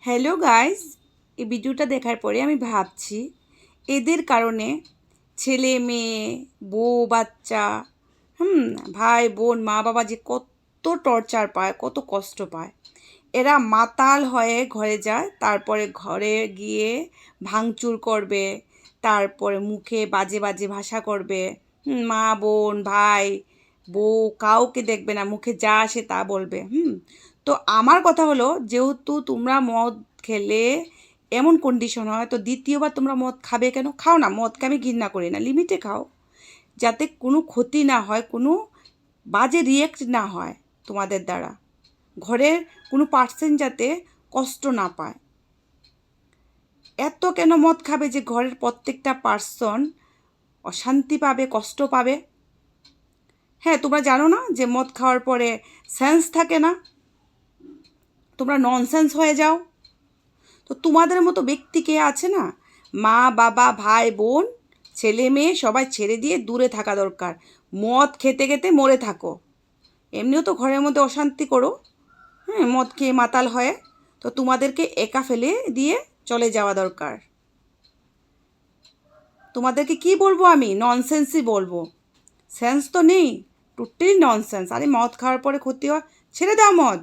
Hello guys, এই ভিডিওটা দেখার পরে আমি ভাবছি এদের কারণে ছেলে মেয়ে বউ বাচ্চা ভাই বোন মা বাবা যে কত টর্চার পায়, কত কষ্ট পায়। এরা মাতাল হয়ে ঘরে যায়, তারপরে ঘরে গিয়ে ভাঙচুর করবে, তারপরে মুখে বাজে বাজে ভাষা করবে। মা বোন ভাই বউ কাউকে দেখবে না, মুখে যা আসে তা বলবে। তো আমার কথা হলো, যেহেতু তোমরা মদ খেলে এমন কন্ডিশন হয়, তো দ্বিতীয়বার তোমরা মদ খাবে কেন? খাও না, মদকে আমি ঘৃণা করি না, লিমিটে খাও, যাতে কোনো ক্ষতি না হয়, কোনো বাজে রিয়েক্ট না হয় তোমাদের দ্বারা, ঘরের কোনো পার্সেন যাতে কষ্ট না পায়। এত কেন মদ খাবে যে ঘরের প্রত্যেকটা পার্সন অশান্তি পাবে, কষ্ট পাবে? হ্যাঁ, তোমরা জানো না যে মদ খাওয়ার পরে সেন্স থাকে না, তোমরা ননসেন্স হয়ে যাও। তো তোমাদের মতো ব্যক্তি কে আছে না, মা বাবা ভাই বোন ছেলে মেয়ে সবাই ছেড়ে দিয়ে দূরে থাকা দরকার। মদ খেতে খেতে মরে থাকো, এমনিও তো ঘরের মধ্যে অশান্তি করো, মদ খেয়ে মাতাল হয়ে। তো তোমাদেরকে একা ফেলে দিয়ে চলে যাওয়া দরকার। তোমাদেরকে কি বলবো, আমি ননসেন্সই বলবো, সেন্স তো নেই, টোটালি ননসেন্স। আরে মদ খাওয়ার পরে ক্ষতি হয়, ছেড়ে দাও মদ।